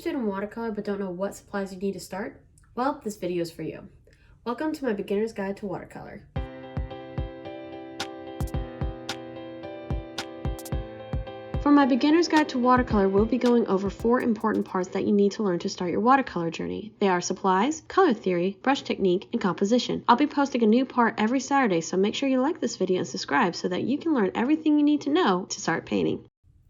interested in watercolor but don't know what supplies you need to start? Well, this video is for you. Welcome to my beginner's guide to watercolor. For my beginner's guide to watercolor, we'll be going over 4 important parts that you need to learn to start your watercolor journey. They are supplies, color theory, brush technique, and composition. I'll be posting a new part every Saturday, so make sure you like this video and subscribe so that you can learn everything you need to know to start painting.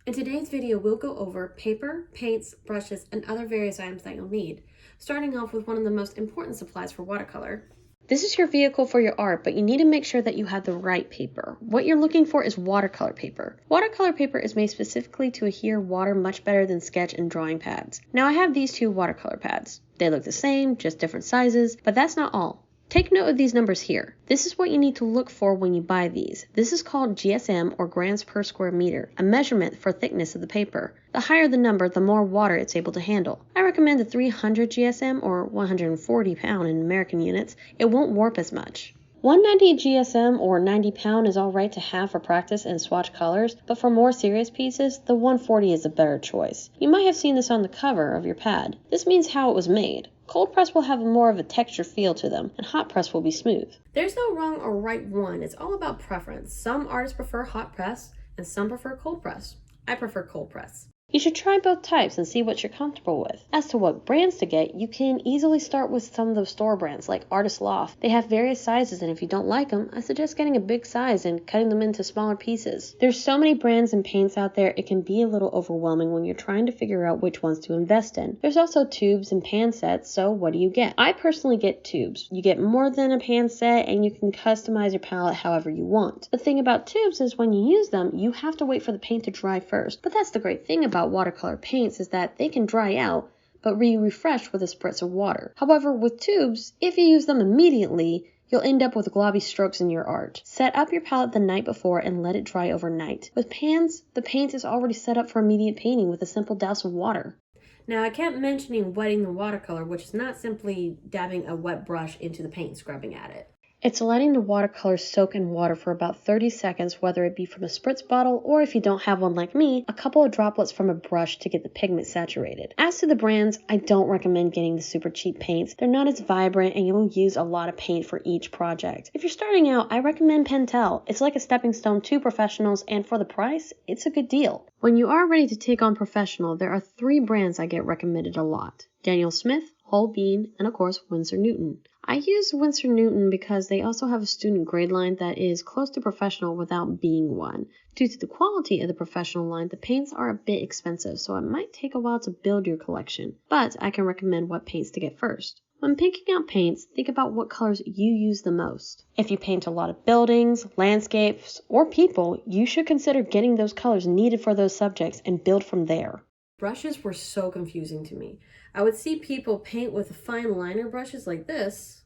In today's video, we'll go over paper, paints, brushes, and other various items that you'll need, starting off with one of the most important supplies for watercolor. This is your vehicle for your art, but you need to make sure that you have the right paper. What you're looking for is watercolor paper. Watercolor paper is made specifically to adhere water much better than sketch and drawing pads. Now I have these 2 watercolor pads. They look the same, just different sizes, but that's not all. Take note of these numbers here. This is what you need to look for when you buy these. This is called GSM, or grams per square meter, a measurement for thickness of the paper. The higher the number, the more water it's able to handle. I recommend the 300 GSM, or 140 pound in American units. It won't warp as much. 190 GSM or 90 pound is alright to have for practice and swatch colors, but for more serious pieces, the 140 is a better choice. You might have seen this on the cover of your pad. This means how it was made. Cold press will have more of a texture feel to them, and hot press will be smooth. There's no wrong or right one, it's all about preference. Some artists prefer hot press, and some prefer cold press. I prefer cold press. You should try both types and see what you're comfortable with. As to what brands to get, you can easily start with some of the store brands like Artist Loft. They have various sizes, and if you don't like them, I suggest getting a big size and cutting them into smaller pieces. There's so many brands and paints out there, it can be a little overwhelming when you're trying to figure out which ones to invest in. There's also tubes and pan sets, so what do you get? I personally get tubes. You get more than a pan set, and you can customize your palette however you want. The thing about tubes is when you use them, you have to wait for the paint to dry first, but that's the great thing about watercolor paints is that they can dry out but be refreshed with a spritz of water. However, with tubes, if you use them immediately, you'll end up with globby strokes in your art. Set up your palette the night before and let it dry overnight. With pans, the paint is already set up for immediate painting with a simple douse of water. Now, I kept mentioning wetting the watercolor, which is not simply dabbing a wet brush into the paint and scrubbing at it. It's letting the watercolor soak in water for about 30 seconds, whether it be from a spritz bottle or, if you don't have one like me, a couple of droplets from a brush to get the pigment saturated. As to the brands, I don't recommend getting the super cheap paints. They're not as vibrant and you'll use a lot of paint for each project. If you're starting out, I recommend Pentel. It's like a stepping stone to professionals, and for the price, it's a good deal. When you are ready to take on professional, there are 3 brands I get recommended a lot: Daniel Smith, Whole Bean, and of course Winsor Newton. I use Winsor Newton because they also have a student grade line that is close to professional without being one. Due to the quality of the professional line, the paints are a bit expensive, so it might take a while to build your collection, but I can recommend what paints to get first. When picking out paints, think about what colors you use the most. If you paint a lot of buildings, landscapes, or people, you should consider getting those colors needed for those subjects and build from there. Brushes were so confusing to me. I would see people paint with fine liner brushes like this,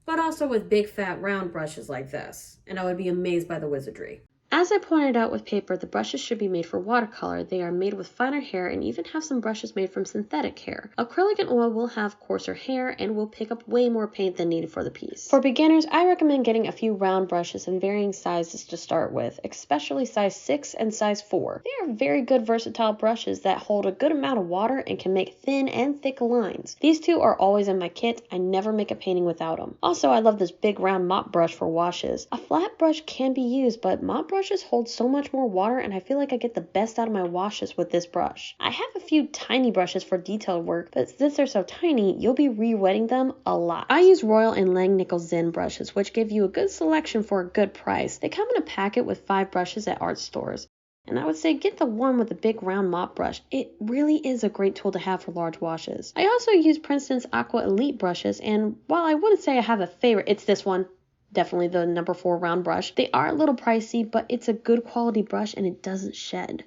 but also with big fat round brushes like this, and I would be amazed by the wizardry. As I pointed out with paper, the brushes should be made for watercolor. They are made with finer hair and even have some brushes made from synthetic hair. Acrylic and oil will have coarser hair and will pick up way more paint than needed for the piece. For beginners, I recommend getting a few round brushes in varying sizes to start with, especially size 6 and size 4. They are very good versatile brushes that hold a good amount of water and can make thin and thick lines. These 2 are always in my kit. I never make a painting without them. Also, I love this big round mop brush for washes. A flat brush can be used, but mop brushes hold so much more water, and I feel like I get the best out of my washes with this brush. I have a few tiny brushes for detailed work, but since they're so tiny, you'll be re-wetting them a lot. I use Royal and Langnickel Zen brushes, which give you a good selection for a good price. They come in a packet with 5 brushes at art stores. And I would say get the one with the big round mop brush. It really is a great tool to have for large washes. I also use Princeton's Aqua Elite brushes, and while I wouldn't say I have a favorite, it's this one. Definitely the number 4 round brush. They are a little pricey, but it's a good quality brush and it doesn't shed.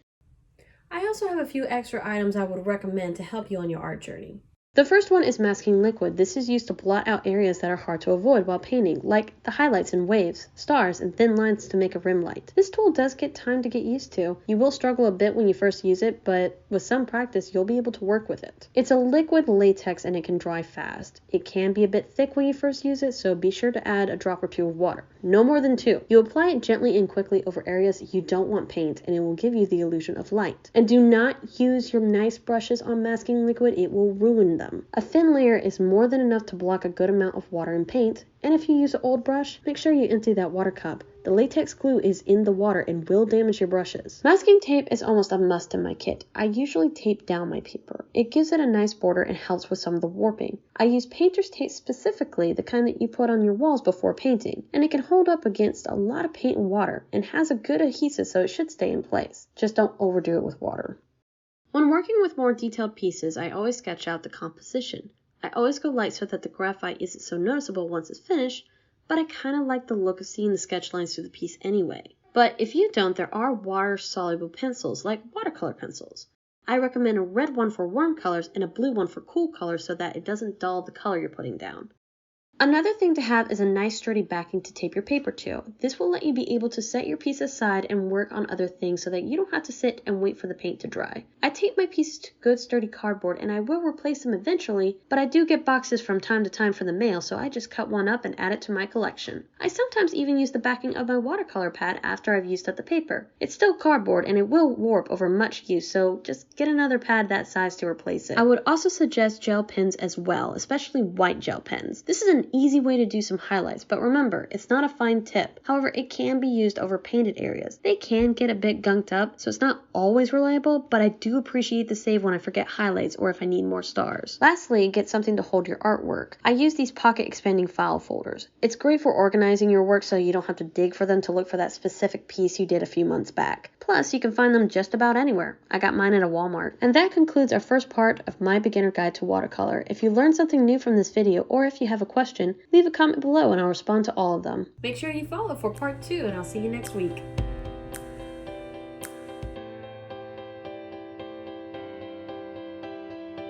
I also have a few extra items I would recommend to help you on your art journey. The first one is masking liquid. This is used to blot out areas that are hard to avoid while painting, like the highlights and waves, stars, and thin lines to make a rim light. This tool does get time to get used to. You will struggle a bit when you first use it, but with some practice, you'll be able to work with it. It's a liquid latex and it can dry fast. It can be a bit thick when you first use it, so be sure to add a drop or two of water. No more than 2. You apply it gently and quickly over areas you don't want paint, and it will give you the illusion of light. And do not use your nice brushes on masking liquid, it will ruin them. A thin layer is more than enough to block a good amount of water and paint, and if you use an old brush, make sure you empty that water cup. The latex glue is in the water and will damage your brushes. Masking tape is almost a must in my kit. I usually tape down my paper. It gives it a nice border and helps with some of the warping. I use painter's tape specifically, the kind that you put on your walls before painting, and it can hold up against a lot of paint and water and has a good adhesive, so it should stay in place. Just don't overdo it with water. When working with more detailed pieces, I always sketch out the composition. I always go light so that the graphite isn't so noticeable once it's finished, but I kind of like the look of seeing the sketch lines through the piece anyway. But if you don't, there are water-soluble pencils, like watercolor pencils. I recommend a red one for warm colors and a blue one for cool colors so that it doesn't dull the color you're putting down. Another thing to have is a nice sturdy backing to tape your paper to. This will let you be able to set your piece aside and work on other things so that you don't have to sit and wait for the paint to dry. I tape my pieces to good sturdy cardboard and I will replace them eventually, but I do get boxes from time to time for the mail, so I just cut one up and add it to my collection. I sometimes even use the backing of my watercolor pad after I've used up the paper. It's still cardboard and it will warp over much use, so just get another pad that size to replace it. I would also suggest gel pens as well, especially white gel pens. This is an easy way to do some highlights, but remember, it's not a fine tip. However, it can be used over painted areas. They can get a bit gunked up, so it's not always reliable, but I do appreciate the save when I forget highlights or if I need more stars. Lastly, get something to hold your artwork. I use these pocket expanding file folders. It's great for organizing your work so you don't have to dig for them to look for that specific piece you did a few months back. Plus, you can find them just about anywhere. I got mine at a Walmart. And that concludes our first part of my beginner guide to watercolor. If you learned something new from this video, or if you have a question, leave a comment below and I'll respond to all of them. Make sure you follow for part 2 and I'll see you next week.